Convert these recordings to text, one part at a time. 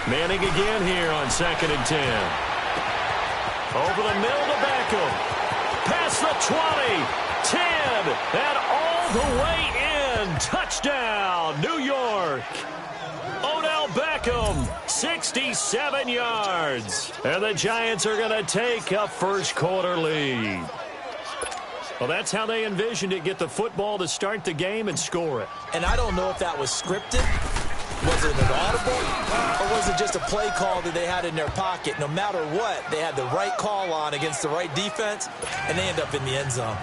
Manning again here on 2nd and 10. Over the middle to Beckham. Past the 20, 10, and all the way in. Touchdown, New York. Odell Beckham, 67 yards. And the Giants are going to take a first-quarter lead. Well, that's how they envisioned it, get the football to start the game and score it. And I don't know if that was scripted. Was it an audible? Or was it just a play call that they had in their pocket? No matter what, they had the right call on against the right defense, and they end up in the end zone.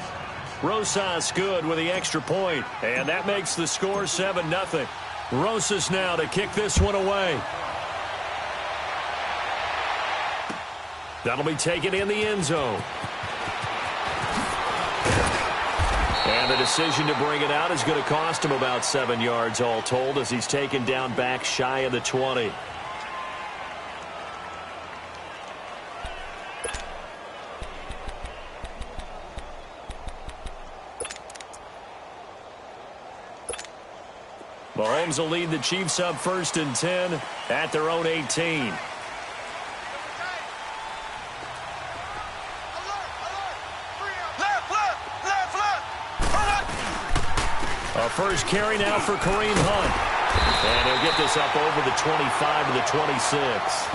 Rosas good with the extra point, and that makes the score 7-0. Rosas now to kick this one away. That'll be taken in the end zone. And the decision to bring it out is going to cost him about 7 yards all told as he's taken down back shy of the 20. Mahomes will lead the Chiefs up 1st and 10 at their own 18. A first carry now for Kareem Hunt. And he'll get this up over the 25 to the 26.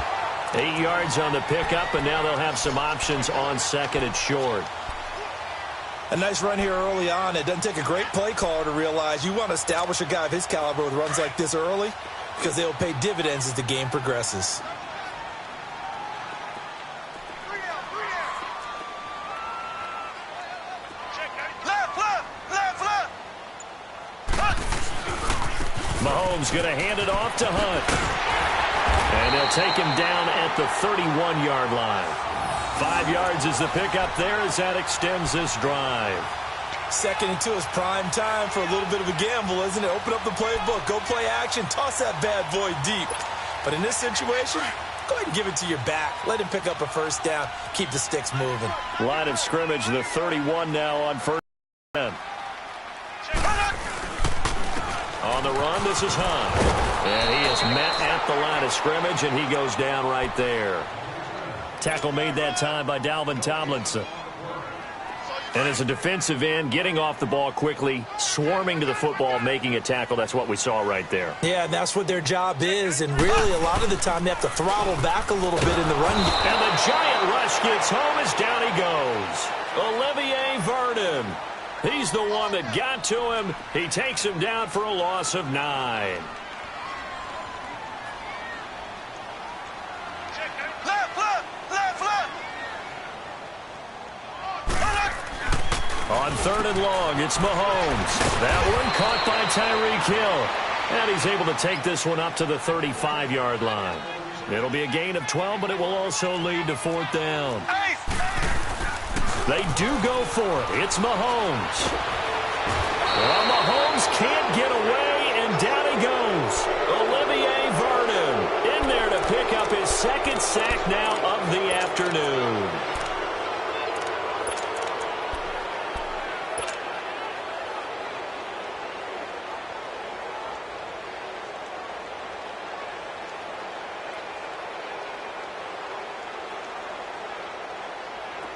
8 yards on the pickup, and now they'll have some options on 2nd and short. A nice run here early on. It doesn't take a great play caller to realize you want to establish a guy of his caliber with runs like this early because they'll pay dividends as the game progresses. Mahomes going to hand it off to Hunt. And he'll take him down at the 31-yard line. 5 yards is the pickup there as that extends this drive. 2nd and 2 is prime time for a little bit of a gamble, isn't it? Open up the playbook, go play action, toss that bad boy deep. But in this situation, go ahead and give it to your back. Let him pick up a first down. Keep the sticks moving. Line of scrimmage, the 31 now on 1st and 10. On the run, this is Hunt. And he is met at the line of scrimmage, and he goes down right there. Tackle made that time by Dalvin Tomlinson. And as a defensive end, getting off the ball quickly, swarming to the football, making a tackle, that's what we saw right there. Yeah, that's what their job is, and really a lot of the time they have to throttle back a little bit in the run game. And the giant rush gets home as down he goes. Olivier Vernon. He's the one that got to him. He takes him down for a loss of 9. On 3rd and long, it's Mahomes. That one caught by Tyreek Hill. And he's able to take this one up to the 35-yard line. It'll be a gain of 12, but it will also lead to 4th down. They do go for it. It's Mahomes. Well, Mahomes can't get away, and down he goes. Olivier Vernon in there to pick up his 2nd sack now of the afternoon.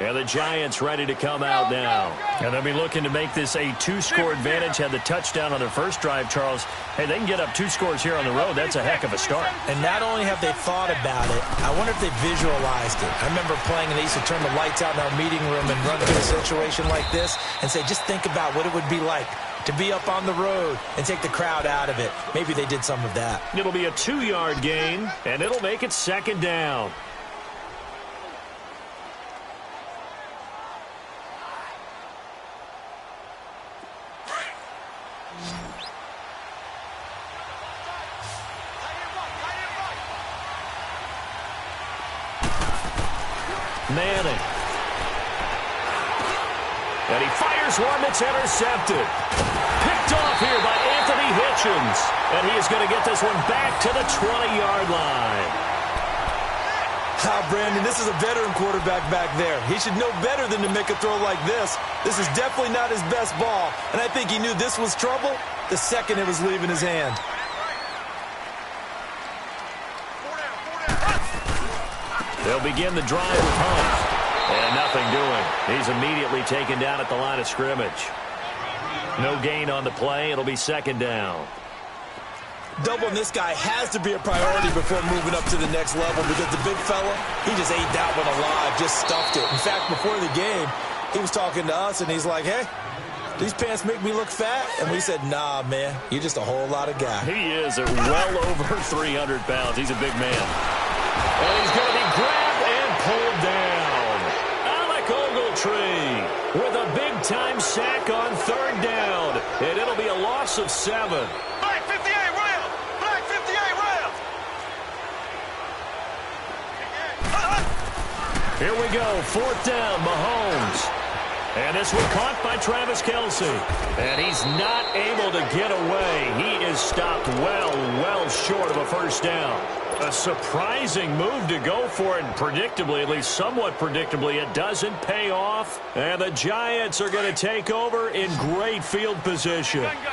And the Giants ready to come out now. And they'll be looking to make this a 2-score advantage. Had the touchdown on their first drive, Charles. Hey, they can get up 2 scores here on the road. That's a heck of a start. And not only have they thought about it, I wonder if they visualized it. I remember playing, and they used to turn the lights out in our meeting room and run through a situation like this and say, just think about what it would be like to be up on the road and take the crowd out of it. Maybe they did some of that. It'll be a 2-yard gain, and it'll make it 2nd down. Manning. And he fires one that's intercepted. Picked off here by Anthony Hitchens. And he is going to get this one back to the 20-yard line. Brandon, this is a veteran quarterback back there. He should know better than to make a throw like this. This is definitely not his best ball. And I think he knew this was trouble the second it was leaving his hand. They'll begin the drive with Hunt. And nothing doing. He's immediately taken down at the line of scrimmage. No gain on the play. It'll be second down. Doubling this guy has to be a priority before moving up to the next level because the big fella, he just ate that one alive, just stuffed it. In fact, before the game, he was talking to us, and he's like, hey, these pants make me look fat? And we said, nah, man, you're just a whole lot of guy. He is at well over 300 pounds. He's a big man. And he's going to be grabbed and pulled down. Alec Ogletree with a big-time sack on third down. And it'll be a loss of 7. Black 58, Rams! Black 58, Rams! Here we go. Fourth down, Mahomes. And this one caught by Travis Kelce. And he's not able to get away. He is stopped well short of a first down. A surprising move to go for it. And predictably, at least somewhat predictably, it doesn't pay off. And the Giants are going to take over in great field position. Gun. Hey,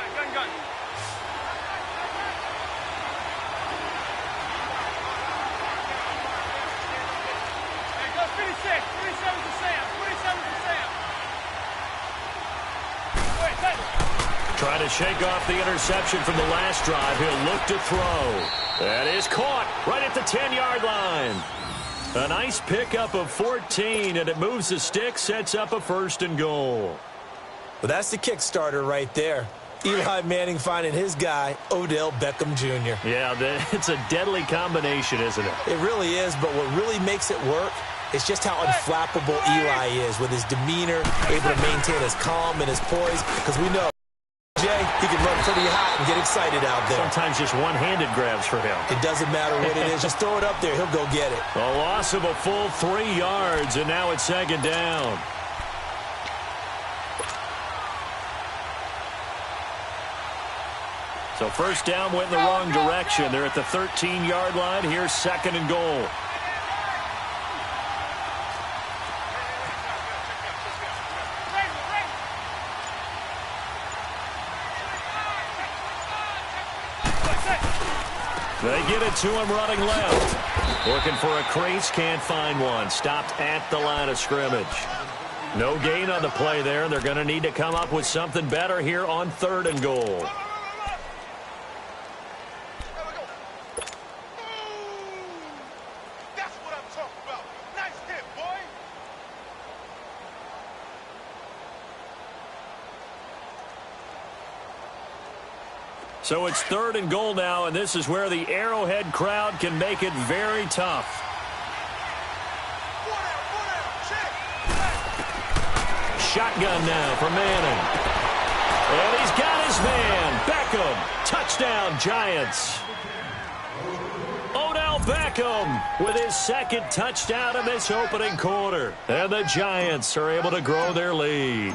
go 36. 37 to Sam. 37 to Sam. Trying to shake off the interception from the last drive. He'll look to throw. That is caught right at the 10-yard line. A nice pickup of 14, and it moves the stick, sets up a first and goal. Well, that's the Kickstarter right there. Eli Manning finding his guy, Odell Beckham Jr. Yeah, it's a deadly combination, isn't it? It really is, but what really makes it work is just how unflappable Eli is with his demeanor, able to maintain his calm and his poise, because we know Jay, he can run pretty hot and get excited out there. Sometimes just one-handed grabs for him. It doesn't matter what it is. Just throw it up there. He'll go get it. A loss of a full 3 yards, and now it's second down. So first down went in the wrong direction. They're at the 13-yard line. Here's second and goal. They get it to him running left. Looking for a crease, can't find one. Stopped at the line of scrimmage. No gain on the play there. They're going to need to come up with something better here on third and goal. That's what I'm talking about. Nice hit, boy. So it's third and goal now, and this is where the Arrowhead crowd can make it very tough. Shotgun now for Manning. And he's got his man, Beckham. Touchdown, Giants. Odell Beckham with his second touchdown in this opening quarter. And the Giants are able to grow their lead.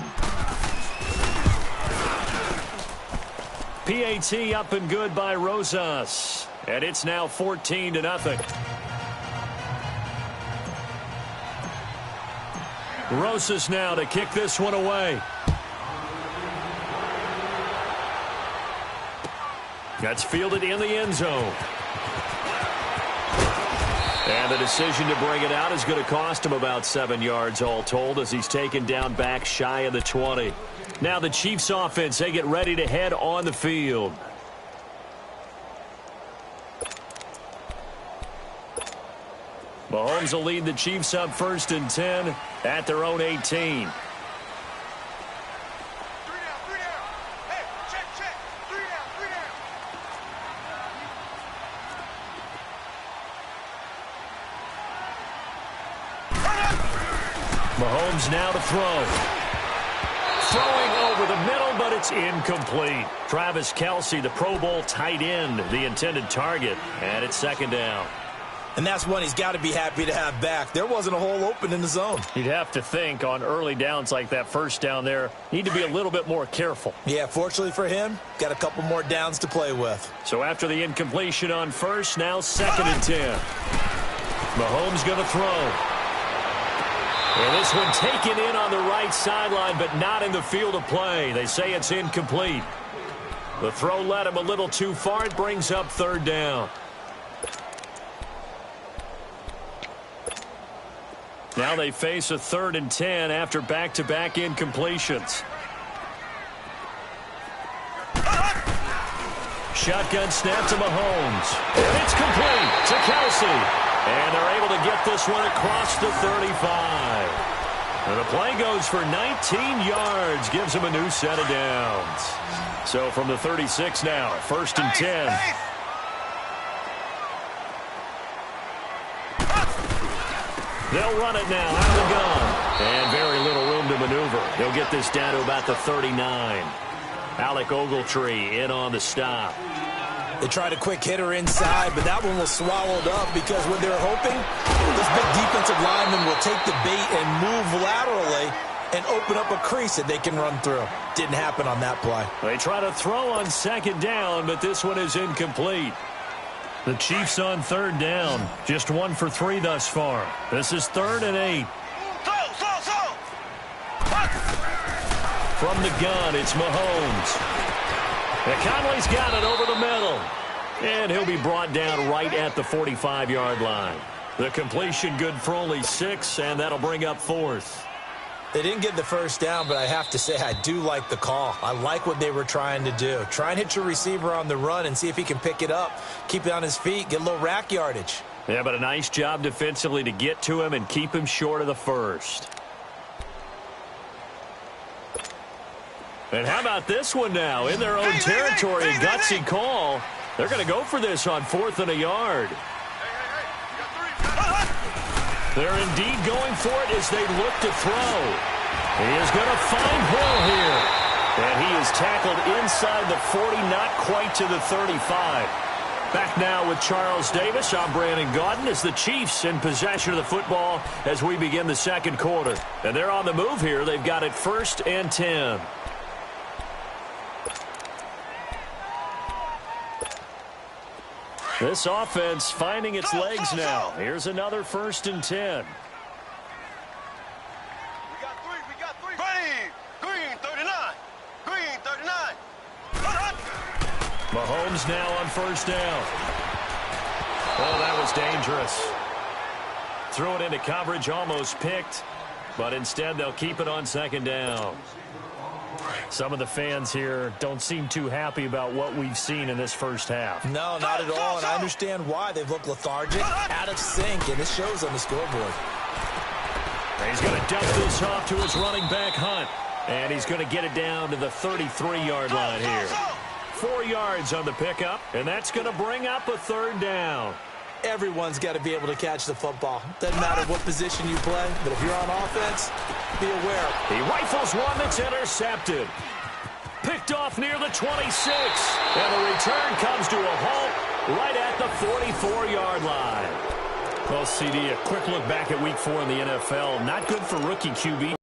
PAT up and good by Rosas. And it's now 14-0. Rosas now to kick this one away. That's fielded in the end zone. And the decision to bring it out is going to cost him about 7 yards all told as he's taken down back shy of the 20. Now the Chiefs offense, they get ready to head on the field. Mahomes will lead the Chiefs up first and 10 at their own 18. 3 down. Hey, check. 3 down. Mahomes now to throw. Throwing over the middle, but it's incomplete. Travis Kelce, the Pro Bowl tight end, the intended target, and it's second down. And that's one he's got to be happy to have back. There wasn't a hole open in the zone. You'd have to think on early downs like that first down there, need to be a little bit more careful. Yeah, fortunately for him, got a couple more downs to play with. So after the incompletion on first, now second and 10. Mahomes going to throw. And this one taken in on the right sideline, but not in the field of play. They say it's incomplete. The throw led him a little too far. It brings up third down. Now they face a 3rd and 10 after back-to-back incompletions. Shotgun snap to Mahomes. And it's complete to Kelsey. And they're able to get this one across the 35. And the play goes for 19 yards. Gives him a new set of downs. So from the 36 now, 1st and 10. They'll run it now out of the gun. And very little room to maneuver. They'll get this down to about the 39. Alec Ogletree in on the stop. They tried a quick hitter inside, but that one was swallowed up because what they're hoping, this big defensive lineman will take the bait and move laterally and open up a crease that they can run through. Didn't happen on that play. They try to throw on 2nd down, but this one is incomplete. The Chiefs on 3rd down. Just 1 for 3 thus far. This is 3rd and 8. From the gun, it's Mahomes. And Conley's got it over the middle. And he'll be brought down right at the 45-yard line. The completion good for only 6, and that'll bring up 4th. They didn't get the 1st down, but I have to say I do like the call. I like what they were trying to do. Try and hit your receiver on the run and see if he can pick it up, keep it on his feet, get a little rack yardage. Yeah, but a nice job defensively to get to him and keep him short of the 1st. And how about this one now? In their own territory, a gutsy call. They're going to go for this on 4th and a yard. They're indeed going for it as they look to throw. He is going to find Hill here. And he is tackled inside the 40, not quite to the 35. Back now with Charles Davis. I'm Brandon Gaudin as the Chiefs in possession of the football as we begin the 2nd quarter. And they're on the move here. They've got it 1st and 10. This offense finding its legs now. Here's another 1st and 10. We got three. Green, 39. Green, 39. Mahomes now on 1st down. Oh, that was dangerous. Threw it into coverage, almost picked. But instead, they'll keep it on 2nd down. Some of the fans here don't seem too happy about what we've seen in this 1st half. No, not at all, and I understand why. They've looked lethargic, out of sync, and it shows on the scoreboard. He's going to dump this off to his running back, Hunt. And he's going to get it down to the 33-yard line here. 4 yards on the pickup, and that's going to bring up a 3rd down. Everyone's got to be able to catch the football. Doesn't matter what position you play, but if you're on offense, be aware. He rifles one that's intercepted. Picked off near the 26. And the return comes to a halt right at the 44-yard line. Well, CD, a quick look back at Week 4 in the NFL. Not good for rookie QB.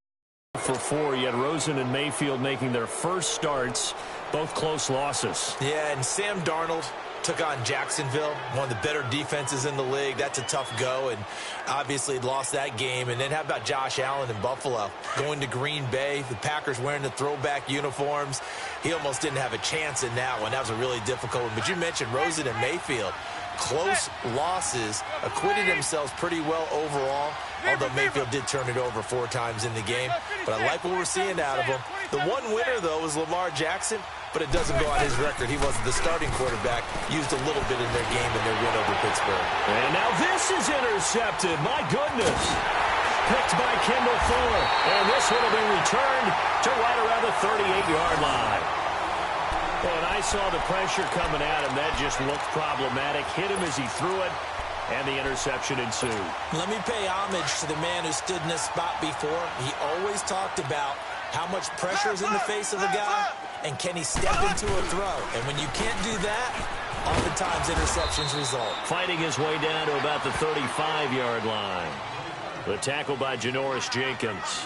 For 4, yet Rosen and Mayfield making their first starts, both close losses. Yeah, and Sam Darnold took on Jacksonville, one of the better defenses in the league. That's a tough go, and obviously lost that game. And then how about Josh Allen in Buffalo? Going to Green Bay, the Packers wearing the throwback uniforms. He almost didn't have a chance in that one. That was a really difficult one. But you mentioned Rosen and Mayfield. Close losses, acquitted themselves pretty well overall, although Mayfield did turn it over 4 times in the game. But I like what we're seeing out of him. The one winner, though, is Lamar Jackson, but it doesn't go on his record. He wasn't the starting quarterback, used a little bit in their game in their win over Pittsburgh. And now this is intercepted. My goodness. Picked by Kendall Fuller. And this one will be returned to right around the 38-yard line. And I saw the pressure coming at him. That just looked problematic. Hit him as he threw it, and the interception ensued. Let me pay homage to the man who stood in this spot before. He always talked about how much pressure is in the face of a guy, and can he step into a throw. And when you can't do that, oftentimes interceptions result. Fighting his way down to about the 35-yard line. The tackle by Janoris Jenkins.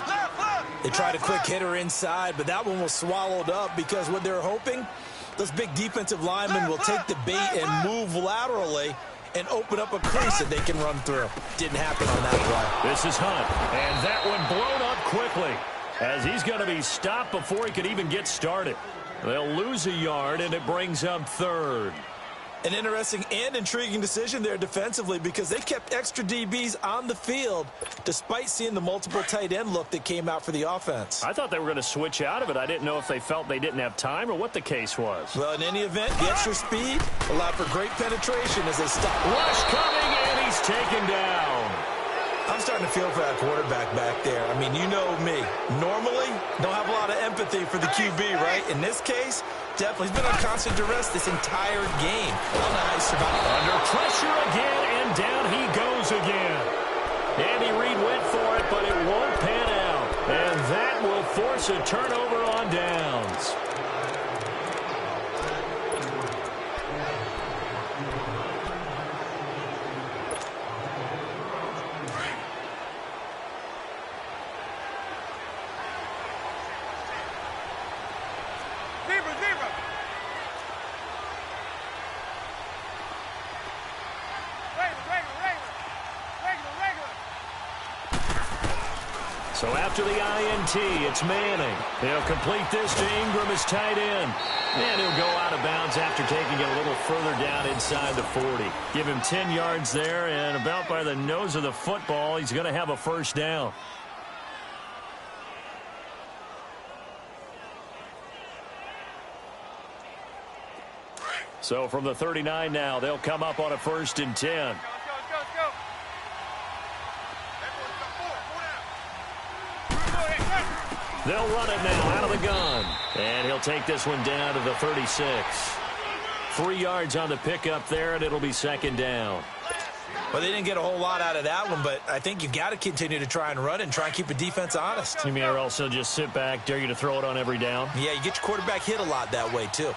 They tried a quick hitter inside, but that one was swallowed up because what they're hoping, those big defensive linemen will take the bait and move laterally and open up a crease that they can run through. Didn't happen on that play. This is Hunt, and that one blown up quickly as he's going to be stopped before he could even get started. They'll lose a yard, and it brings up 3rd. An interesting and intriguing decision there defensively because they kept extra DBs on the field despite seeing the multiple tight end look that came out for the offense. I thought they were going to switch out of it. I didn't know if they felt they didn't have time or what the case was. Well, in any event, the extra speed allowed for great penetration as they stopped. Rush coming, and he's taken down. I'm starting to feel for that quarterback back there. I mean, you know me. Normally, don't have a lot of empathy for the QB, right? In this case, definitely. He's been on constant duress this entire game. I don't know how he survived. Under pressure again, and down he goes again. Andy Reid went for it, but it won't pan out. And that will force a turnover on downs. So after the INT, it's Manning. He'll complete this to Ingram as tight end. And he'll go out of bounds after taking it a little further down inside the 40. Give him 10 yards there, and about by the nose of the football, he's going to have a first down. So from the 39 now, they'll come up on a 1st and 10. They'll run it now out of the gun. And he'll take this one down to the 36. 3 yards on the pickup there, and it'll be 2nd down. Well, they didn't get a whole lot out of that one, but I think you got to continue to try and run it and try and keep the defense honest. You mean or else they'll just sit back, dare you to throw it on every down? Yeah, you get your quarterback hit a lot that way, too.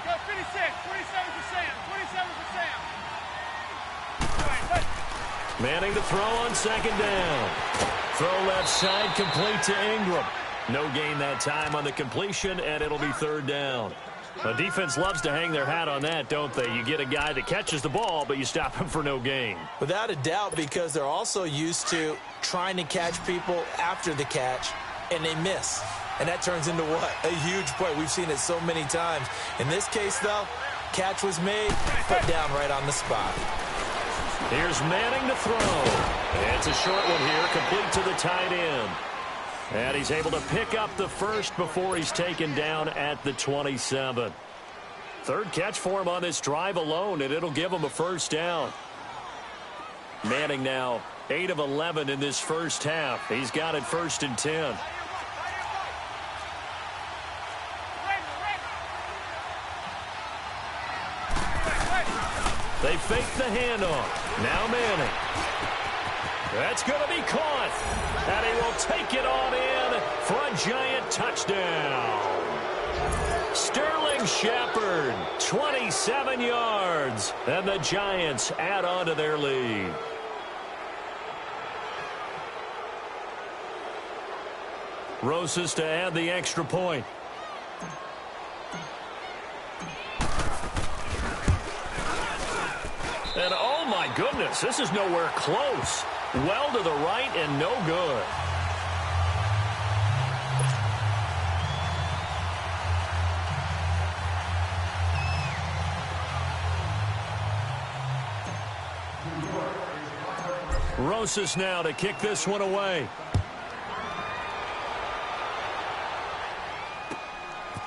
Go 56, 27 for Sam, 27 for Sam. Manning to throw on 2nd down. Throw left side, complete to Ingram. No gain that time on the completion, and it'll be 3rd down. The defense loves to hang their hat on that, don't they? You get a guy that catches the ball, but you stop him for no gain. Without a doubt, because they're also used to trying to catch people after the catch, and they miss. And that turns into what? A huge play. We've seen it so many times. In this case, though, catch was made, put down right on the spot. Here's Manning to throw. It's a short one here, complete to the tight end. And he's able to pick up the first before he's taken down at the 27. 3rd catch for him on this drive alone, and it'll give him a first down. Manning now 8 of 11 in this first half. He's got it 1st and 10. They fake the handoff. Now Manning. That's going to be caught. And he will take it on in for a giant touchdown. Sterling Shepard, 27 yards. And the Giants add on to their lead. Rosas to add the extra point. And oh my goodness, this is nowhere close. Well to the right and no good. Rosas now to kick this one away.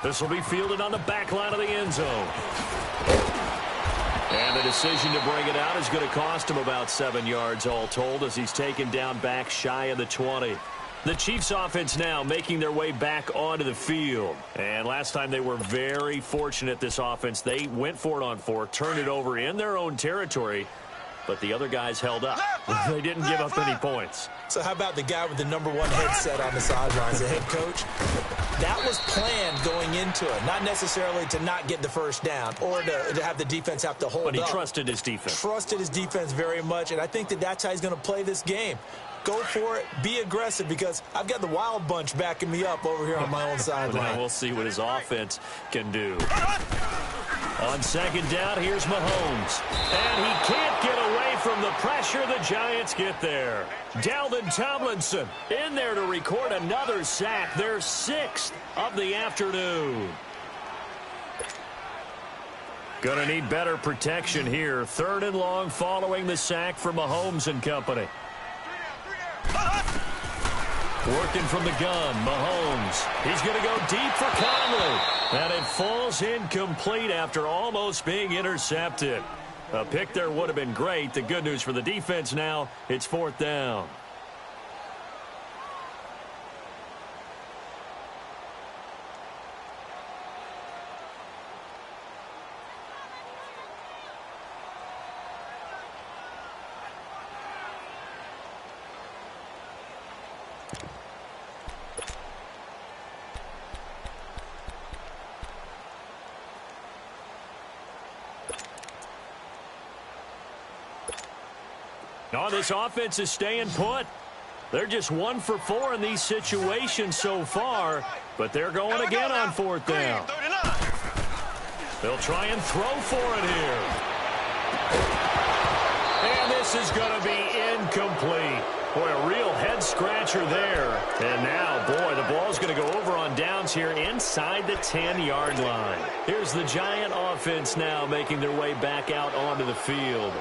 This will be fielded on the back line of the end zone. And the decision to bring it out is going to cost him about 7 yards all told as he's taken down back shy of the 20. The Chiefs offense now making their way back onto the field. And last time they were very fortunate, this offense. They went for it on 4, turned it over in their own territory, but the other guys held up. They didn't give up any points. So how about the guy with the number 1 headset on the sidelines, the head coach? That was planned going into it, not necessarily to not get the first down or to have the defense have to hold up. But he trusted his defense. Trusted his defense very much, and I think that that's how he's going to play this game. Go for it. Be aggressive because I've got the Wild Bunch backing me up over here on my own sideline. We'll see what his offense can do. On 2nd down, here's Mahomes. And he can't get away from the pressure. The Giants get there. Dalvin Tomlinson in there to record another sack. Their 6th of the afternoon. Going to need better protection here. 3rd and long following the sack from Mahomes and company. Working from the gun, Mahomes. He's going to go deep for Conley. And it falls incomplete after almost being intercepted. A pick there would have been great. The good news for the defense now, it's 4th down. Oh, this offense is staying put. They're just 1 for 4 in these situations so far, but they're going again on 4th down. They'll try and throw for it here. And this is going to be incomplete. Boy, a real head-scratcher there. And now, boy, the ball's going to go over on downs here inside the 10-yard line. Here's the Giant offense now making their way back out onto the field.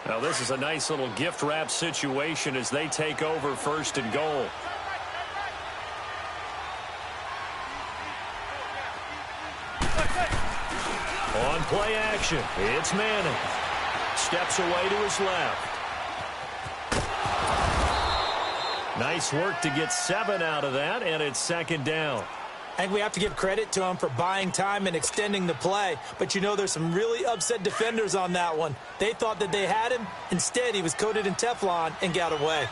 Now, this is a nice little gift wrap situation as they take over 1st and goal. On play action, it's Manning. Steps away to his left. Nice work to get 7 out of that, and it's 2nd down. I think we have to give credit to him for buying time and extending the play. But, you know, there's some really upset defenders on that one. They thought that they had him. Instead, he was coated in Teflon and got away.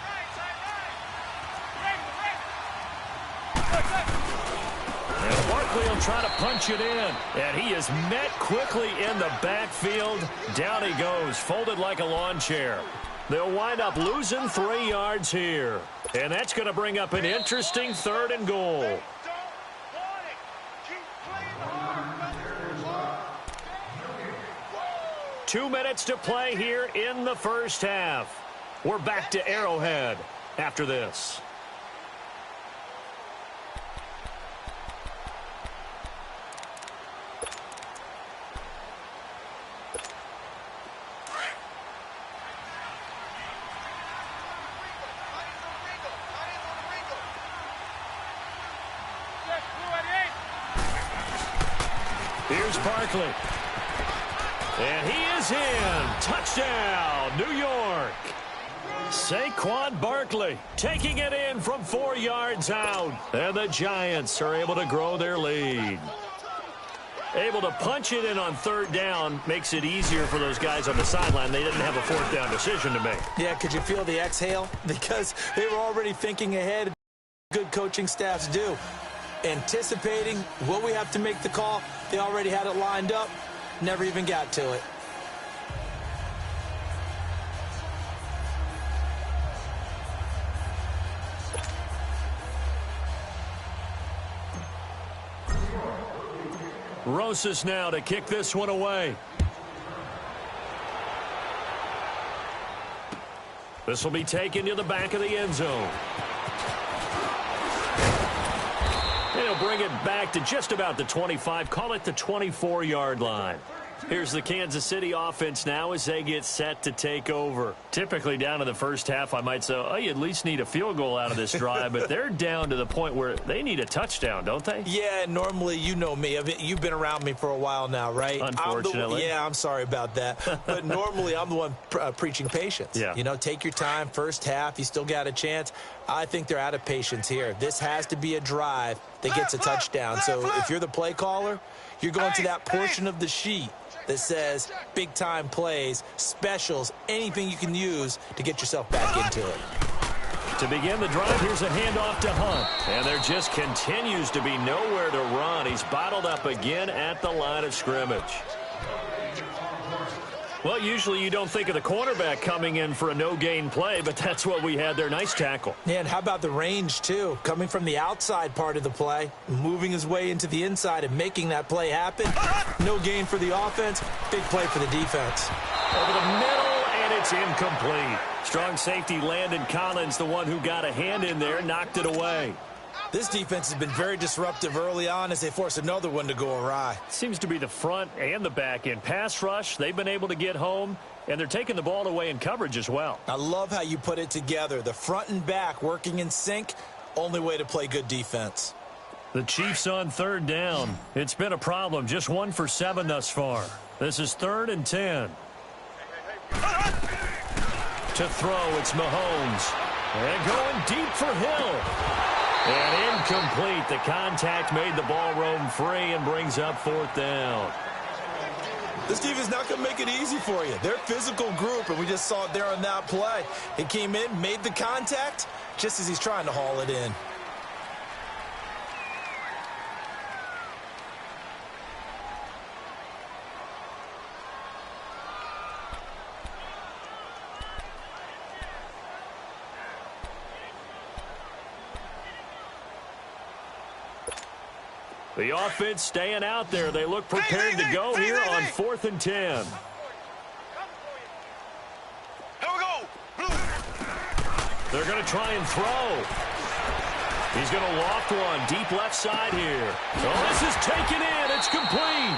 And Barkley will try to punch it in. And he is met quickly in the backfield. Down he goes, folded like a lawn chair. They'll wind up losing 3 yards here. And that's going to bring up an interesting 3rd and goal. 2 minutes to play here in the 1st half. We're back to Arrowhead after this. Here's Barkley. And he is in. Touchdown, New York. Saquon Barkley taking it in from 4 yards out. And the Giants are able to grow their lead. Able to punch it in on 3rd down makes it easier for those guys on the sideline. They didn't have a 4th down decision to make. Yeah, could you feel the exhale? Because they were already thinking ahead. Good coaching staffs do. Anticipating, will we have to make the call? They already had it lined up. Never even got to it. Rosas now to kick this one away. This will be taken to the back of the end zone. And he'll bring it back to just about the 25, call it the 24-yard line. Here's the Kansas City offense now as they get set to take over. Typically down in the 1st half, I might say, oh, you at least need a field goal out of this drive, but they're down to the point where they need a touchdown, don't they? Yeah, normally, you know me. You've been around me for a while now, right? Unfortunately. I'm sorry about that. But normally, I'm the one preaching patience. Yeah. You know, take your time. 1st half, you still got a chance. I think they're out of patience here. This has to be a drive that gets a touchdown. So if you're the play caller, you're going to that portion of the sheet that says big-time plays, specials, anything you can use to get yourself back into it. To begin the drive, here's a handoff to Hunt. And there just continues to be nowhere to run. He's bottled up again at the line of scrimmage. Well, usually you don't think of the cornerback coming in for a no-gain play, but that's what we had there. Nice tackle. Yeah, and how about the range, too? Coming from the outside part of the play, moving his way into the inside and making that play happen. No gain for the offense, big play for the defense. Over the middle, and it's incomplete. Strong safety Landon Collins, the one who got a hand in there, knocked it away. This defense has been very disruptive early on as they force another one to go awry. Seems to be the front and the back end. Pass rush, they've been able to get home, and they're taking the ball away in coverage as well. I love how you put it together. The front and back working in sync, only way to play good defense. The Chiefs on third down. It's been a problem. Just 1 for 7 thus far. This is 3rd and 10. To throw, it's Mahomes. And going deep for Hill. And incomplete. The contact made the ball roam free and brings up 4th down. This defense is not going to make it easy for you. They're a physical group, and we just saw it there on that play. He came in, made the contact, just as he's trying to haul it in. The offense staying out there. They look prepared to go here on 4th and 10. Here we go. They're going to try and throw. He's going to loft one deep left side here. Oh, this is taken in. It's complete.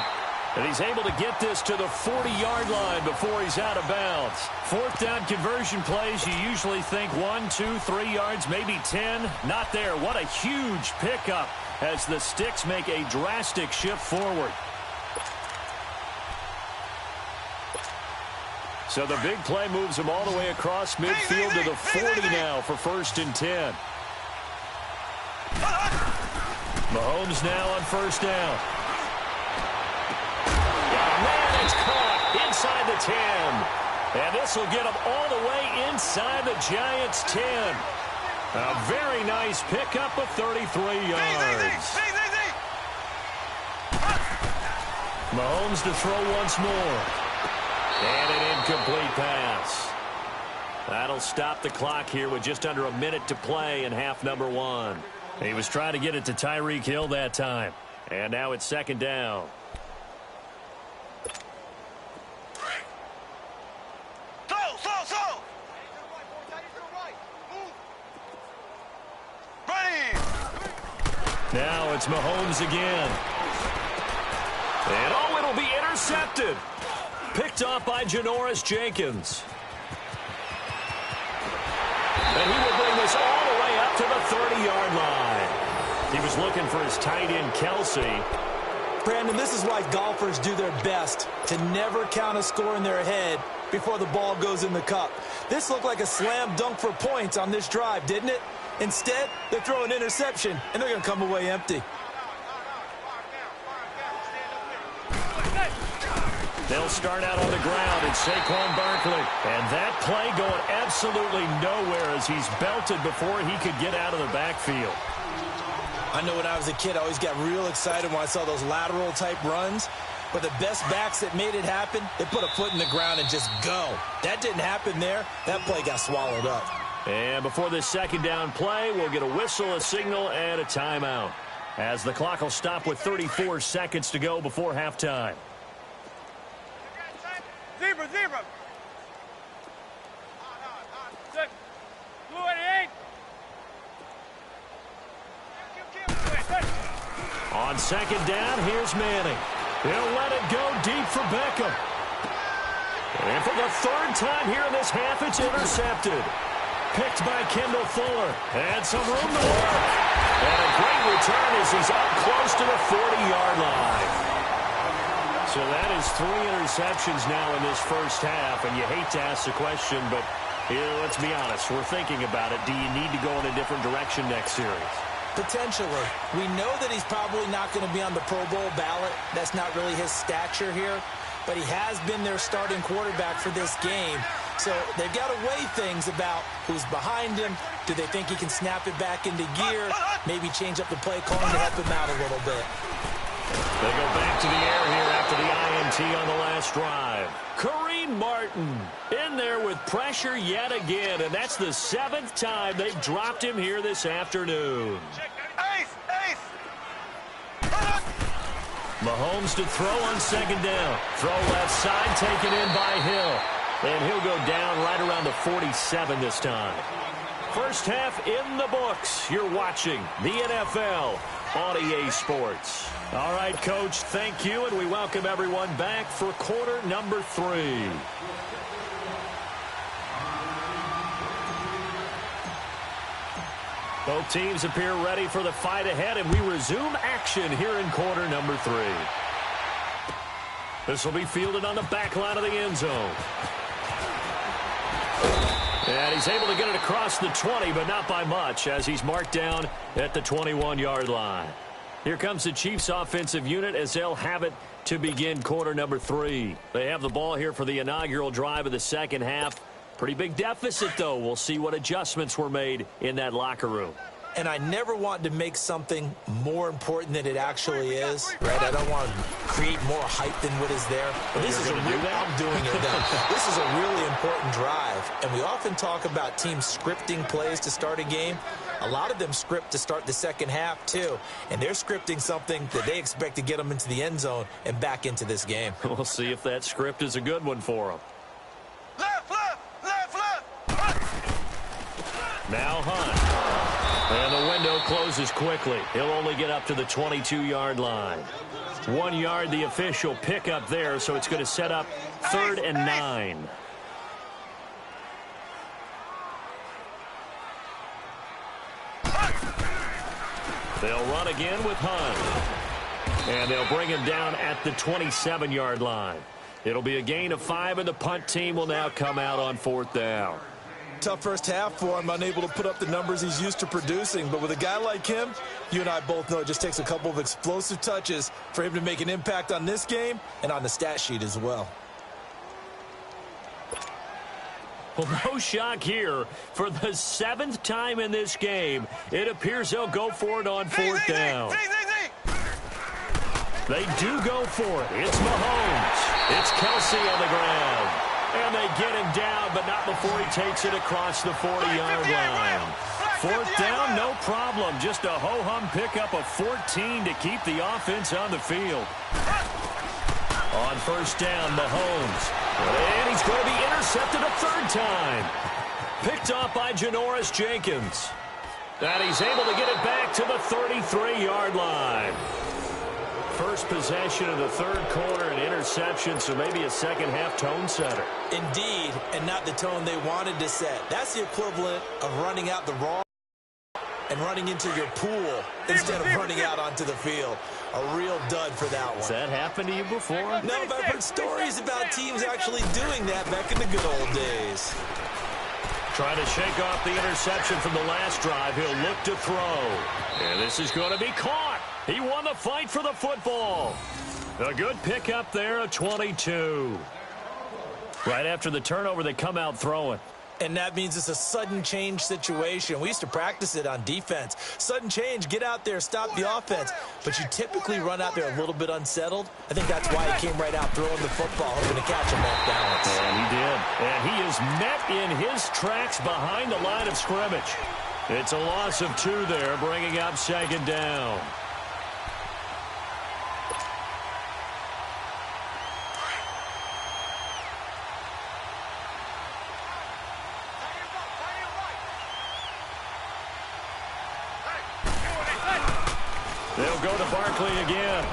And he's able to get this to the 40-yard line before he's out of bounds. 4th down conversion plays, you usually think 1, 2, 3 yards, maybe 10. Not there. What a huge pickup as the Sticks make a drastic shift forward. So the big play moves him all the way across midfield to the 40 now for 1st and 10. Mahomes now on 1st down. Man, it's caught inside the 10. And this will get him all the way inside the Giants' 10. A very nice pickup of 33 yards. Mahomes to throw once more. And an incomplete pass. That'll stop the clock here with just under a minute to play in half number 1. He was trying to get it to Tyreek Hill that time. And now it's 2nd down. Now it's Mahomes again. And oh, it'll be intercepted. Picked off by Janoris Jenkins. And he will bring this all the way up to the 30-yard line. He was looking for his tight end, Kelsey. Brandon, this is why golfers do their best to never count a score in their head before the ball goes in the cup. This looked like a slam dunk for points on this drive, didn't it? Instead, they throw an interception, and they're going to come away empty. They'll start out on the ground. It's Saquon Barkley. And that play going absolutely nowhere as he's belted before he could get out of the backfield. I know when I was a kid, I always got real excited when I saw those lateral-type runs. But the best backs that made it happen, they put a foot in the ground and just go. That didn't happen there. That play got swallowed up. And before this 2nd down play, we'll get a whistle, a signal, and a timeout. As the clock will stop with 34 seconds to go before halftime. Zebra. Blue 88. On 2nd down, here's Manning. He'll let it go deep for Beckham. And for the 3rd time here in this half, it's intercepted. Picked by Kendall Fuller. And some room to work. And a great return as he's up close to the 40-yard line. So that is 3 interceptions now in this first half. And you hate to ask the question, but here, let's be honest. We're thinking about it. Do you need to go in a different direction next series? Potentially. We know that he's probably not going to be on the Pro Bowl ballot. That's not really his stature here. But he has been their starting quarterback for this game. So they've got to weigh things about who's behind him. Do they think he can snap it back into gear? Maybe change up the play calling to help him out a little bit. They go back to the air here after the INT on the last drive. Kareem Martin in there with pressure yet again, and that's the 7th time they've dropped him here this afternoon. Mahomes to throw on 2nd down. Throw left side, taken in by Hill. And he'll go down right around the 47 this time. First half in the books. You're watching the NFL on EA Sports. All right, Coach, thank you, and we welcome everyone back for quarter number 3. Both teams appear ready for the fight ahead, and we resume action here in quarter number 3. This will be fielded on the back line of the end zone. And he's able to get it across the 20, but not by much, as he's marked down at the 21-yard line. Here comes the Chiefs offensive unit as they'll have it to begin quarter number 3. They have the ball here for the inaugural drive of the second half. Pretty big deficit, though. We'll see what adjustments were made in that locker room. And I never want to make something more important than it actually is, right? I don't want to create more hype than what is there. But this is a real, I'm doing it now. This is a really important drive. And we often talk about teams scripting plays to start a game. A lot of them script to start the second half, too. And they're scripting something that they expect to get them into the end zone and back into this game. We'll see if that script is a good one for them. Left, left, left, left. Now Hunt. And the window closes quickly. He'll only get up to the 22-yard line. 1 yard, the official pickup there, so it's going to set up 3rd and 9. They'll run again with Hunt. And they'll bring him down at the 27-yard line. It'll be a gain of 5, and the punt team will now come out on 4th down. Tough first half for him, unable to put up the numbers he's used to producing. But with a guy like him, you and I both know it just takes a couple of explosive touches for him to make an impact on this game and on the stat sheet as well. Well, no shock here. For the 7th time in this game, it appears they'll go for it on 4th down. They do go for it. It's Mahomes. It's Kelsey on the ground. And they get him down, but not before he takes it across the 40-yard line. 4th down, no problem. Just a ho-hum pickup of 14 to keep the offense on the field. On 1st down, Mahomes. And he's going to be intercepted a 3rd time. Picked off by Janoris Jenkins. And he's able to get it back to the 33-yard line. First possession of the 3rd quarter, an interception, so maybe a second-half tone setter. Indeed, and not the tone they wanted to set. That's the equivalent of running out the wrong and running into your pool instead of running out onto the field. A real dud for that one. Has that happened to you before? No, but I've heard stories about teams actually doing that back in the good old days. Trying to shake off the interception from the last drive. He'll look to throw. And this is going to be caught. He won the fight for the football. A good pickup there of 22. Right after the turnover, they come out throwing. And that means it's a sudden change situation. We used to practice it on defense. Sudden change, get out there, stop the offense. But you typically run out there a little bit unsettled. I think that's why he came right out throwing the football, hoping to catch him off balance. And he did. And he is met in his tracks behind the line of scrimmage. It's a loss of 2 there, bringing up 2nd down. They'll go to Barkley again.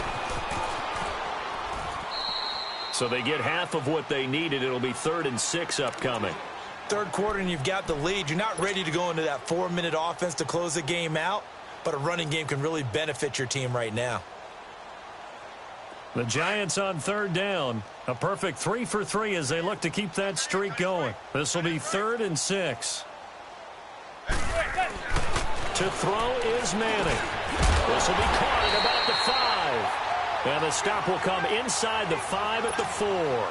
So they get half of what they needed. It'll be 3rd and 6 upcoming. 3rd quarter and you've got the lead. You're not ready to go into that 4-minute offense to close the game out, but a running game can really benefit your team right now. The Giants on 3rd down. A perfect 3 for 3 as they look to keep that streak going. This will be 3rd and 6. To throw is Manning. This will be caught at about the 5. And the stop will come inside the 5 at the 4.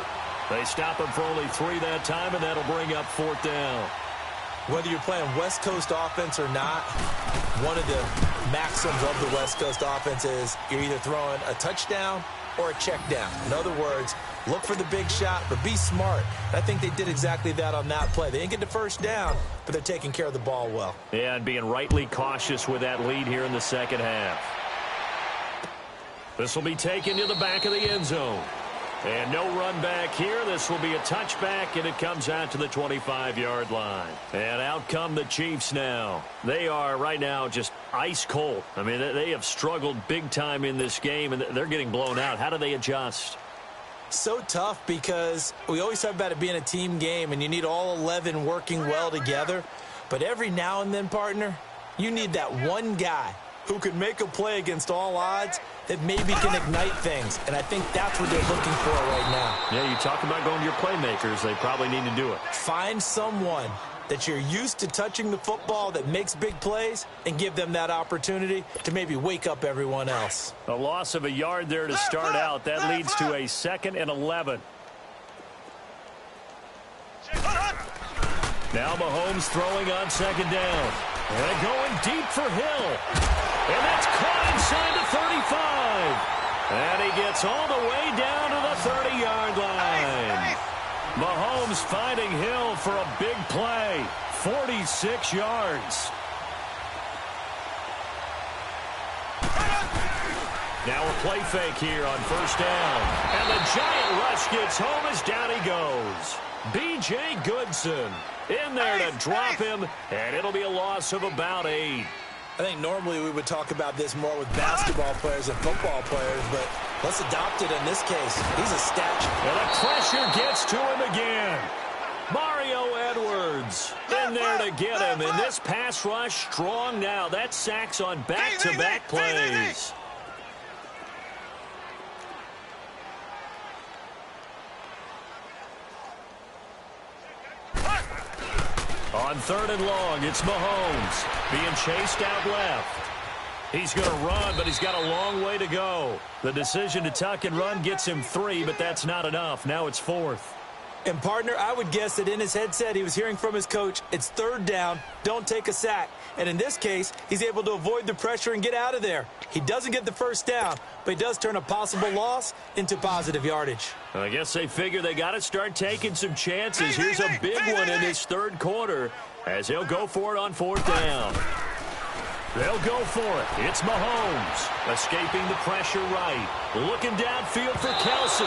They stop him for only 3 that time, and that'll bring up 4th down. Whether you're playing West Coast offense or not, one of the maxims of the West Coast offense is you're either throwing a touchdown or a check down. In other words, look for the big shot, but be smart. I think they did exactly that on that play. They didn't get the 1st down, but they're taking care of the ball well. Yeah, and being rightly cautious with that lead here in the second half. This will be taken to the back of the end zone. And no run back here. This will be a touchback, and it comes out to the 25-yard line. And out come the Chiefs now. They are right now just ice cold. I mean, they have struggled big time in this game, and they're getting blown out. How do they adjust? So tough because we always talk about it being a team game, and you need all 11 working well together. But every now and then, partner, you need that one guy who can make a play against all odds that maybe can ignite things. And I think that's what they're looking for right now. Yeah, you talk about going to your playmakers. They probably need to do it. Find someone that you're used to touching the football that makes big plays and give them that opportunity to maybe wake up everyone else. A loss of a yard there to start out. That leads to a 2nd and 11. Now Mahomes throwing on 2nd down. And going deep for Hill. And that's caught inside the 35. And he gets all the way down to the 30-yard line. Mahomes finding Hill for a big play. 46 yards. Now a play fake here on 1st down. And the giant rush gets home as down he goes. B.J. Goodson in there to drop him, and it'll be a loss of about 8. I think normally we would talk about this more with basketball players and football players, but let's adopt it in this case. He's a statue. And the pressure gets to him again. Mario Edwards in there to get him, and this pass rush strong now. That's sacks on back-to-back plays. On 3rd and long, it's Mahomes being chased out left. He's going to run, but he's got a long way to go. The decision to tuck and run gets him 3, but that's not enough. Now it's 4th. And, partner, I would guess that in his headset he was hearing from his coach, it's 3rd down, don't take a sack. And in this case, he's able to avoid the pressure and get out of there. He doesn't get the 1st down, but he does turn a possible loss into positive yardage. I guess they figure they got to start taking some chances. Here's a big one in this 3rd quarter as he'll go for it on 4th down. They'll go for it. It's Mahomes escaping the pressure right. Looking downfield for Kelsey.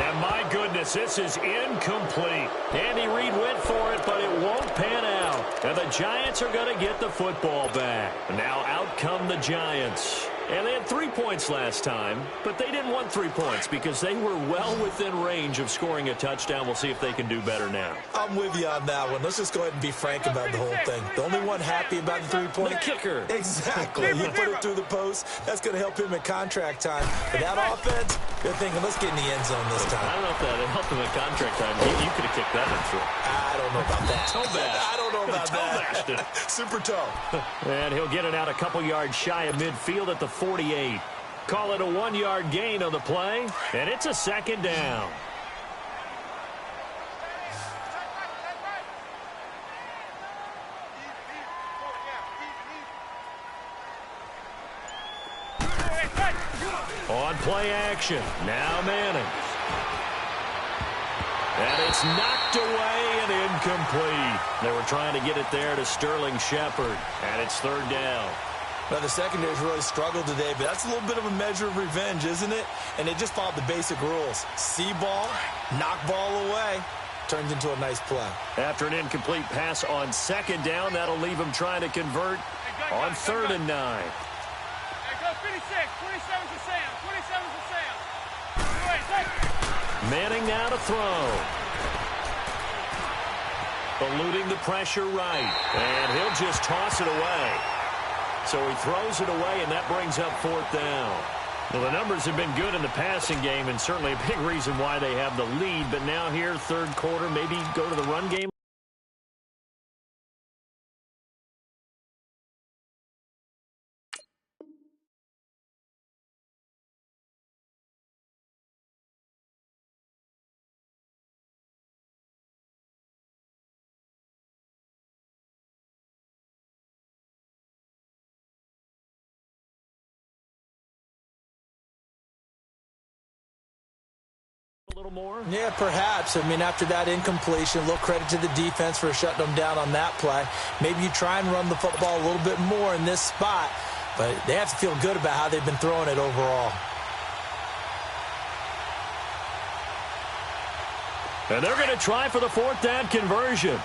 And my goodness, this is incomplete. Andy Reid went for it, but it won't pan out. And the Giants are going to get the football back. Now out come the Giants. And they had 3 points last time, but they didn't want 3 points because they were well within range of scoring a touchdown. We'll see if they can do better now. I'm with you on that one. Let's just go ahead and be frank about the whole thing. The only one happy about the 3-point. The kicker. Exactly. You put it through the post. That's going to help him at contract time. But that offense, they're thinking, let's get in the end zone this time. I don't know if that helped him at contract time. You could have kicked that one through. I don't know about that. Toe bash. I don't know about that. Super toe. And he'll get it out a couple yards shy of midfield at the 48. Call it a 1-yard gain on the play, and it's a 2nd down. On play action, now Manning. And it's knocked away and incomplete. They were trying to get it there to Sterling Shepard, and it's 3rd down. Now, the secondary's really struggled today, but that's a little bit of a measure of revenge, isn't it? And they just followed the basic rules. See ball, knock ball away, turns into a nice play. After an incomplete pass on 2nd down, that'll leave him trying to convert on 3rd and 9. Hey, go 56. 27's a Sam. 27's a Sam. Manning now to throw. Eluding the pressure right. And he'll just toss it away. So he throws it away, and that brings up 4th down. Well, the numbers have been good in the passing game, and certainly a big reason why they have the lead. But now here, 3rd quarter, maybe go to the run game. A little more? Yeah, perhaps. I mean, after that incompletion, a little credit to the defense for shutting them down on that play. Maybe you try and run the football a little bit more in this spot, but they have to feel good about how they've been throwing it overall. And they're going to try for the fourth down conversion.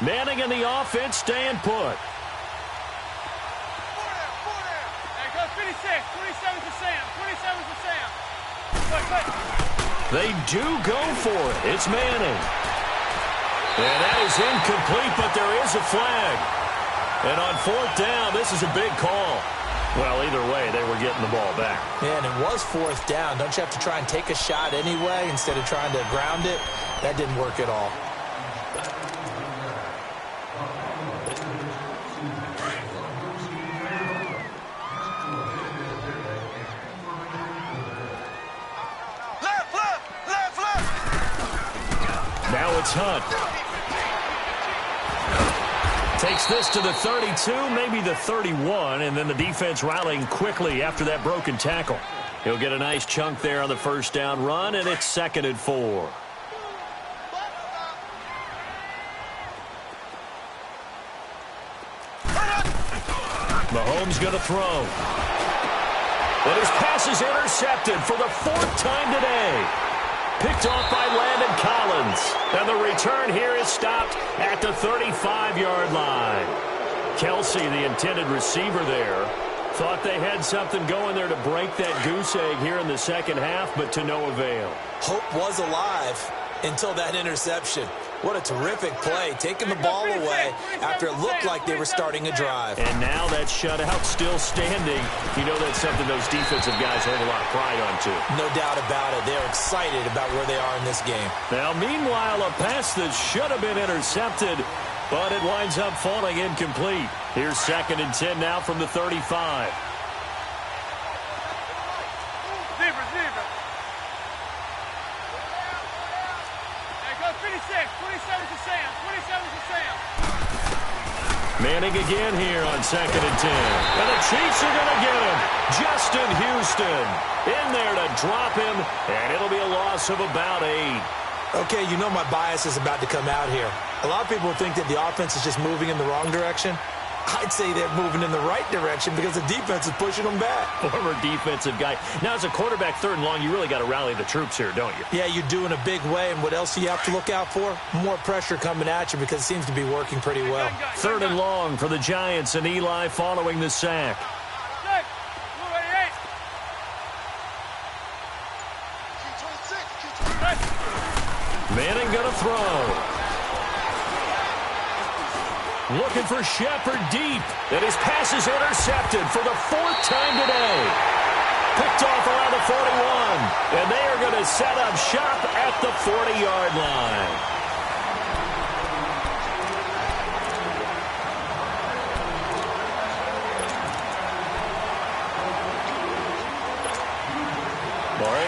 Manning and the offense staying put. Hey, go 56. 27 to Sam. 27 to Sam. Quick. They do go for it. It's Manning. And that is incomplete, but there is a flag. And on fourth down, this is a big call. Well, either way, they were getting the ball back. Yeah, and it was fourth down. Don't you have to try and take a shot anyway instead of trying to ground it? That didn't work at all. Left. Now it's Hunt. Takes this to the 32, maybe the 31, and then the defense rallying quickly after that broken tackle. He'll get a nice chunk there on the first down run, and it's 2nd and 4. Mahomes going to throw. But his pass is intercepted for the 4th time today. Picked off by Landon Collins. And the return here is stopped at the 35-yard line. Kelsey, the intended receiver there, thought they had something going there to break that goose egg here in the second half, but to no avail. Hope was alive until that interception. What a terrific play, taking the ball away after it looked like they were starting a drive. And now that shutout still standing. You know that's something those defensive guys hold a lot of pride on, too. No doubt about it. They're excited about where they are in this game. Now, meanwhile, a pass that should have been intercepted, but it winds up falling incomplete. Here's 2nd and 10 now from the 35. Zebra. Hey, go 56. 27 to Sam. 27 to Sam. Manning again here on 2nd and 10. And the Chiefs are going to get him. Justin Houston in there to drop him, and it'll be a loss of about 8. Okay, you know my bias is about to come out here. A lot of people think that the offense is just moving in the wrong direction. I'd say they're moving in the right direction because the defense is pushing them back. Former defensive guy. Now, as a quarterback, 3rd and long, you really got to rally the troops here, don't you? Yeah, you do in a big way. And what else do you have to look out for? More pressure coming at you because it seems to be working pretty well. 3rd and long for the Giants and Eli following the sack. Manning going to throw. Looking for Shepard deep. And his pass is intercepted for the 4th time today. Picked off around the 41. And they are going to set up shop at the 40-yard line.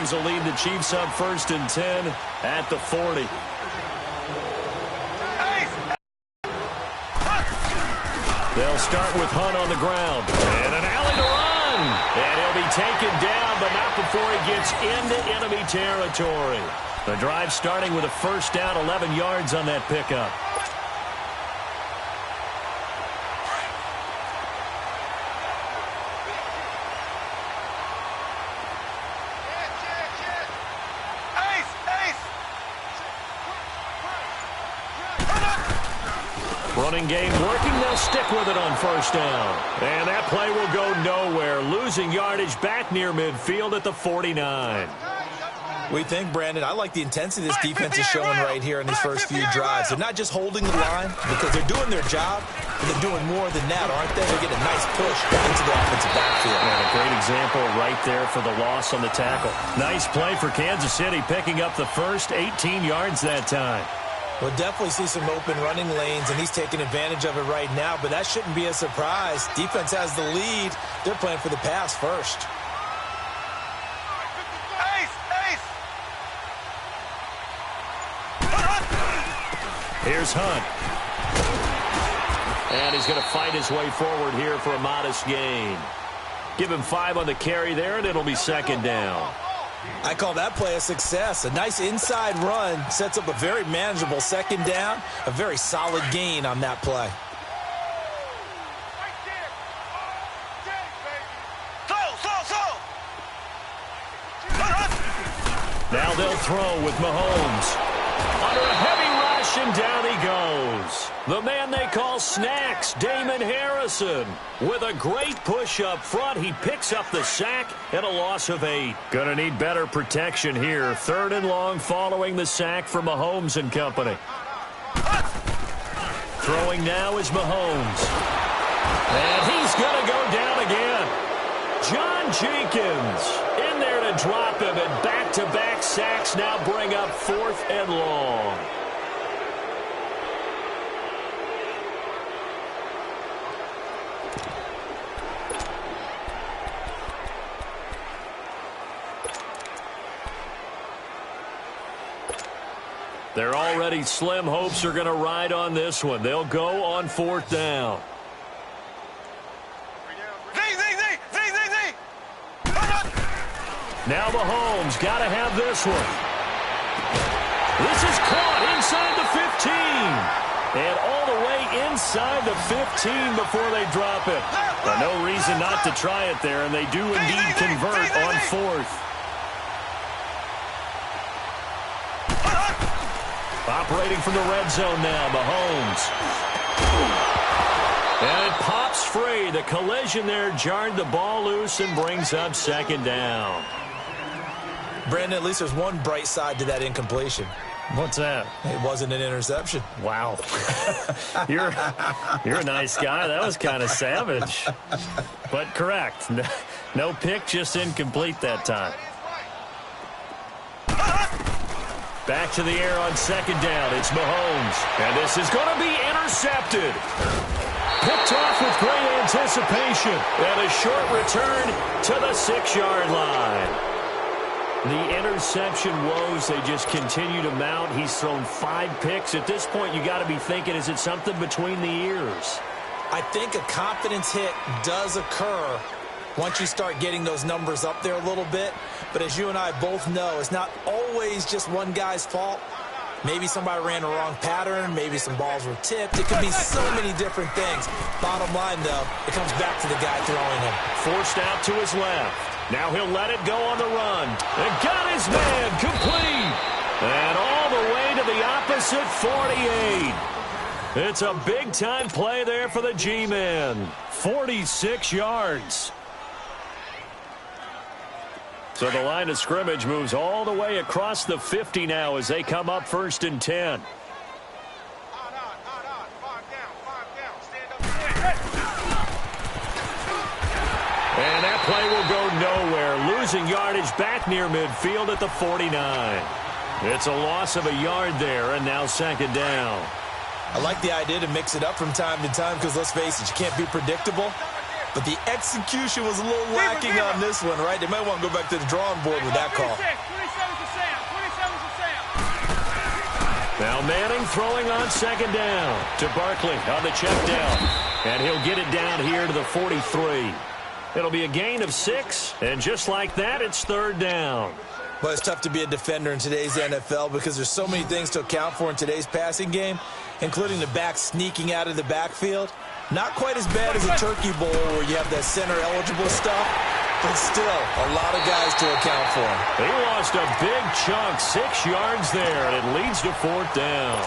Mahomes will lead the Chiefs up 1st and 10 at the 40. They'll start with Hunt on the ground. And an alley to run. And he'll be taken down, but not before he gets into enemy territory. The drive starting with a first down, 11 yards on that pickup. Running game working. They'll stick with it on first down. And that play will go nowhere. Losing yardage back near midfield at the 49. We think, Brandon, I like the intensity this defense is showing right here in these first few drives. They're not just holding the line because they're doing their job, but they're doing more than that, aren't they? They're getting a nice push into the offensive backfield. And a great example right there for the loss on the tackle. Nice play for Kansas City, picking up the first 18 yards that time. We'll definitely see some open running lanes, and he's taking advantage of it right now, but that shouldn't be a surprise. Defense has the lead. They're playing for the pass first. Here's Hunt. And he's going to fight his way forward here for a modest gain. Give him 5 on the carry there, and it'll be 2nd down. I call that play a success. A nice inside run sets up a very manageable 2nd down. A very solid gain on that play. Now they'll throw with Mahomes. Under a heavy rush, and down he goes. The man they call Snacks, Damon Harrison. With a great push up front, he picks up the sack and a loss of 8. Gonna need better protection here. 3rd and long following the sack from Mahomes and company. Throwing now is Mahomes. And he's gonna go down again. John Jenkins in there to drop him, and back-to-back sacks now bring up 4th and long. They're already slim hopes are going to ride on this one. They'll go on 4th down. Now Mahomes got to have this one. This is caught inside the 15. And all the way inside the 15 before they drop it. Well, no reason not to try it there, and they do indeed convert on 4th. Operating from the red zone now, Mahomes. And it pops free. The collision there jarred the ball loose and brings up 2nd down. Brandon, at least there's one bright side to that incompletion. What's that? It wasn't an interception. Wow. You're a nice guy. That was kind of savage. But correct. No pick, just incomplete that time. Back to the air on 2nd down. It's Mahomes. And this is going to be intercepted. Picked off with great anticipation. And a short return to the 6-yard line. The interception woes, they just continue to mount. He's thrown 5 picks. At this point, you got to be thinking, is it something between the ears? I think a confidence hit does occur once you start getting those numbers up there a little bit. But as you and I both know, it's not always just one guy's fault. Maybe somebody ran a wrong pattern. Maybe some balls were tipped. It could be so many different things. Bottom line, though, it comes back to the guy throwing him. Forced out to his left. Now he'll let it go on the run. And got his man complete. And all the way to the opposite 48. It's a big-time play there for the G-Men. 46 yards. So the line of scrimmage moves all the way across the 50 now as they come up 1st and 10. And that play will go nowhere. Losing yardage back near midfield at the 49. It's a loss of a yard there, and now 2nd down. I like the idea to mix it up from time to time because, let's face it, you can't be predictable. But the execution was a little lacking on this one, right? They might want to go back to the drawing board with that call. 27's to Sam. Now Manning throwing on 2nd down to Barkley on the check down. And he'll get it down here to the 43. It'll be a gain of 6, and just like that, it's 3rd down. Well, it's tough to be a defender in today's NFL because there's so many things to account for in today's passing game, including the back sneaking out of the backfield. Not quite as bad as a turkey bowl where you have that center-eligible stuff, but still a lot of guys to account for. He lost a big chunk, 6 yards there, and it leads to 4th down.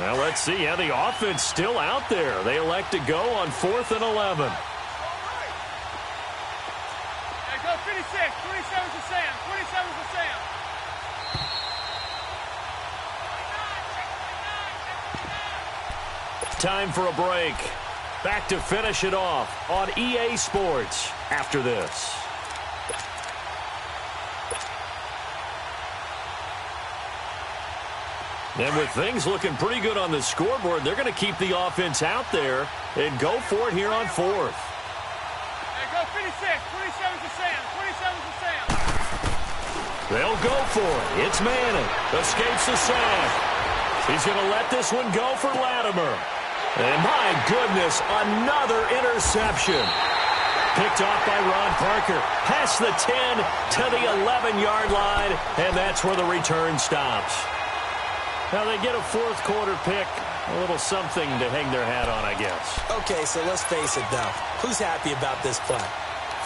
Now let's see how the offense still out there. They elect to go on 4th and 11. Hey, go 56. 27's to Sam. 27's to Sam. Time for a break. Back to finish it off on EA Sports after this. And with things looking pretty good on the scoreboard, they're going to keep the offense out there and go for it here on 4th. Hey, go 56. 27's to Sam. 27's to Sam. They'll go for it. It's Manning. Escapes the sack. He's going to let this one go for Latimer. And my goodness, another interception. Picked off by Ron Parker. Past the 10 to the 11-yard line, and that's where the return stops. Now they get a fourth quarter pick. A little something to hang their hat on, I guess. Okay, so let's face it, though. Who's happy about this play?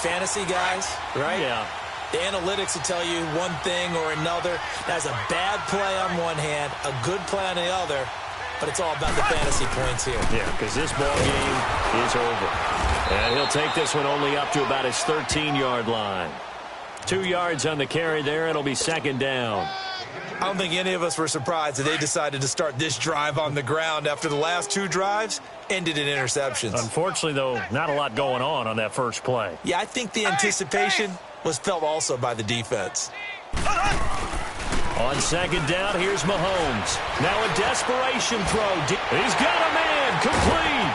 Fantasy guys, right? Yeah. The analytics will tell you one thing or another. That's a bad play on one hand, a good play on the other, but it's all about the fantasy points here. Yeah, because this ball game is over. And he'll take this one only up to about his 13-yard line. 2 yards on the carry there. It'll be second down. I don't think any of us were surprised that they decided to start this drive on the ground after the last 2 drives ended in interceptions. Unfortunately, though, not a lot going on that first play. Yeah, I think the anticipation was felt also by the defense. On second down, here's Mahomes. Now a desperation throw. He's got a man. Complete.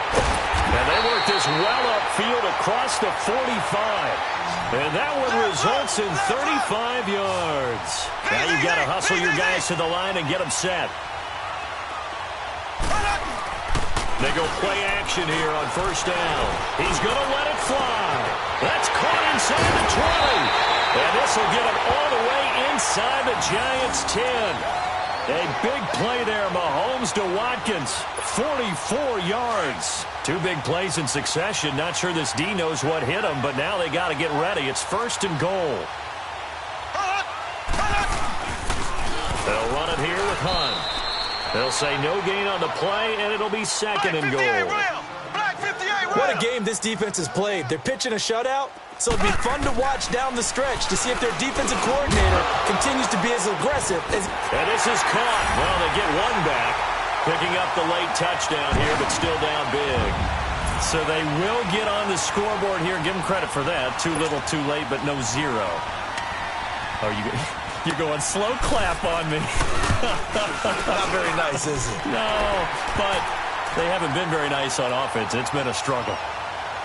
And they work this well upfield across the 45. And that one results in 35 yards. Now you've got to hustle your guys to the line and get them set. They go play action here on first down. He's going to let it fly. That's caught inside the 20. And this will get him all the way inside the Giants' 10. A big play there, Mahomes to Watkins. 44 yards. 2 big plays in succession. Not sure this D knows what hit him, but now they got to get ready. It's first and goal. They'll run it here with Hunt. They'll say no gain on the play, and it'll be second and goal. What a game this defense has played. They're pitching a shutout, so it'll be fun to watch down the stretch to see if their defensive coordinator continues to be as aggressive as... And this is caught. Well, they get one back, picking up the late touchdown here, but still down big. So they will get on the scoreboard here. Give them credit for that. Too little, too late, but no zero. Oh, you're going slow clap on me. Not very nice, is it? No, but they haven't been very nice on offense. It's been a struggle.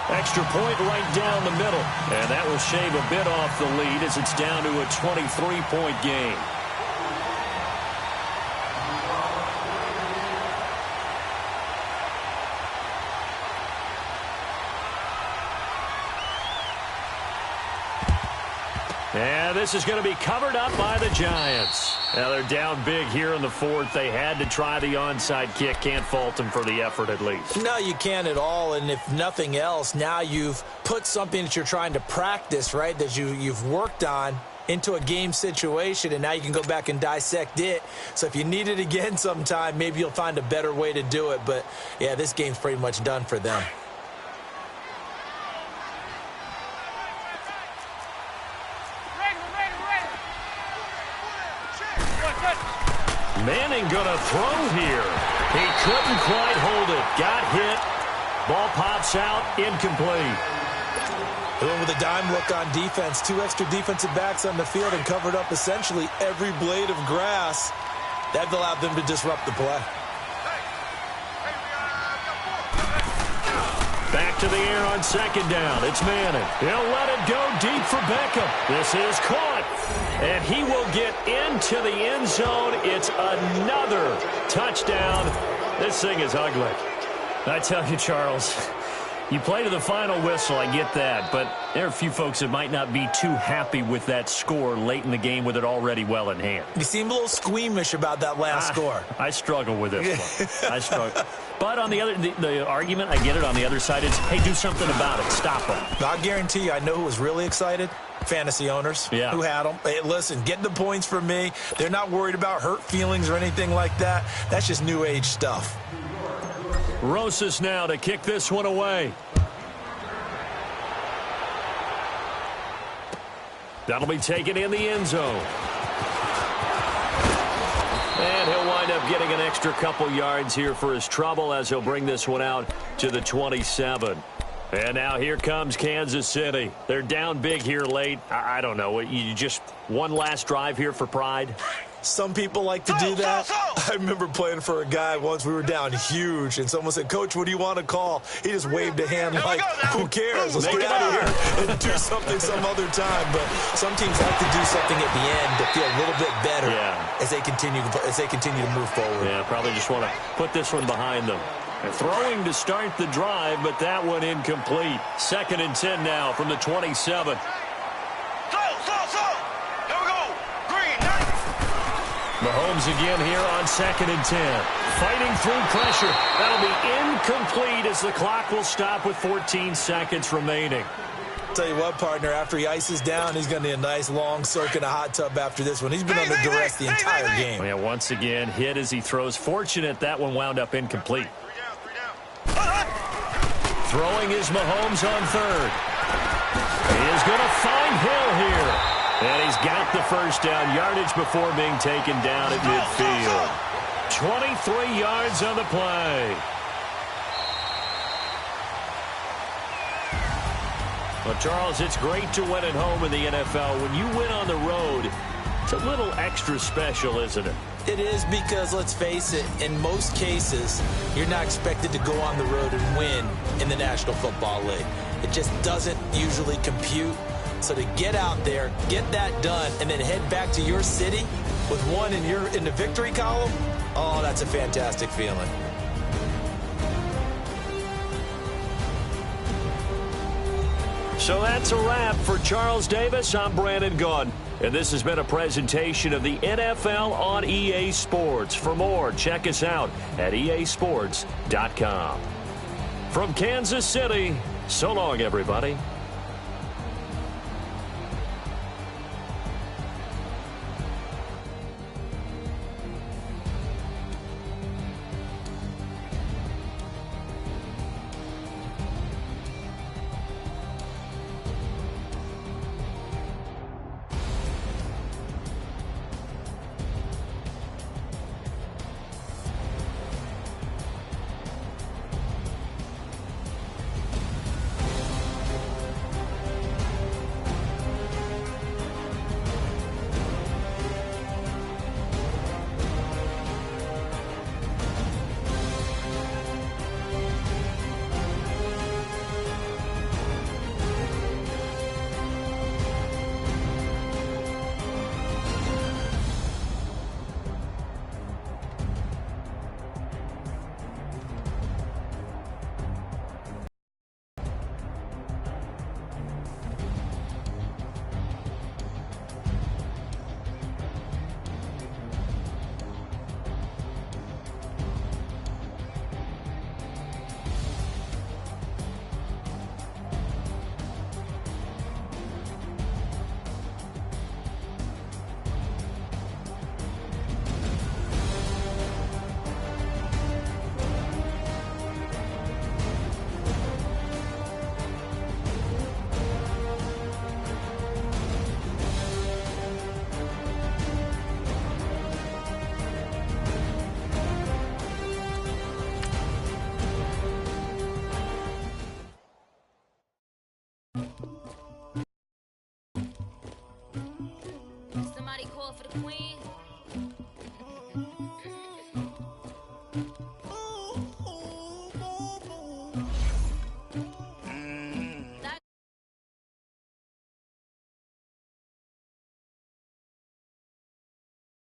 Extra point right down the middle. And that will shave a bit off the lead as it's down to a 23-point game. And this is going to be covered up by the Giants. Now they're down big here in the fourth. They had to try the onside kick. Can't fault them for the effort at least. No, you can't at all. And if nothing else, now you've put something that you're trying to practice, right, that you've worked on into a game situation, and now you can go back and dissect it. So if you need it again sometime, maybe you'll find a better way to do it. But, yeah, this game's pretty much done for them. Manning gonna throw here. He couldn't quite hold it. Got hit. Ball pops out. Incomplete. Going with a dime look on defense. 2 extra defensive backs on the field and covered up essentially every blade of grass. That allowed them to disrupt the play. Back to the air on second down. It's Manning. He'll let it go deep for Beckham. This is caught. And he will get into the end zone. It's another touchdown. This thing is ugly. I tell you, Charles, you play to the final whistle, I get that. But there are a few folks that might not be too happy with that score late in the game with it already well in hand. You seem a little squeamish about that last score. I struggle with this one. I struggle. But on the other, the argument, I get it, on the other side is, hey, do something about it. Stop them. I guarantee you, I know who was really excited. Fantasy owners who had them. Hey, listen, get the points from me. They're not worried about hurt feelings or anything like that. That's just new age stuff. Rosas now to kick this one away. That'll be taken in the end zone. And he'll wind up getting an extra couple yards here for his trouble as he'll bring this one out to the 27. And now here comes Kansas City. They're down big here late. I don't know. You just one last drive here for pride? Some people like to do that. I remember playing for a guy once. We were down huge, and someone said, "Coach, what do you want to call?" He just waved a hand like, who cares? Let's get out of here and do something some other time. But some teams like to do something at the end to feel a little bit better as they continue to move forward. Yeah, probably just want to put this one behind them. And throwing to start the drive, but that one incomplete. 2nd and 10 now from the 27. Mahomes again here on 2nd and 10. Fighting through pressure. That'll be incomplete as the clock will stop with 14 seconds remaining. Tell you what, partner, after he ices down, he's going to need a nice long soak in a hot tub after this one. He's been under duress the entire game. Well, yeah, once again, hit as he throws. Fortunate that one wound up incomplete. Throwing is Mahomes on 3rd. He is going to find Hill here. And he's got the first down yardage before being taken down at midfield. 23 yards on the play. Well, Charles, it's great to win at home in the NFL. When you win on the road, it's a little extra special, isn't it? It is because, let's face it, in most cases, you're not expected to go on the road and win in the National Football League. It just doesn't usually compute. So to get out there, get that done, and then head back to your city with one in the victory column, oh, that's a fantastic feeling. So that's a wrap for Charles Davis. I'm Brandon Gaudin, and this has been a presentation of the NFL on EA Sports. For more, check us out at easports.com. From Kansas City, so long, everybody. Somebody call for the queen.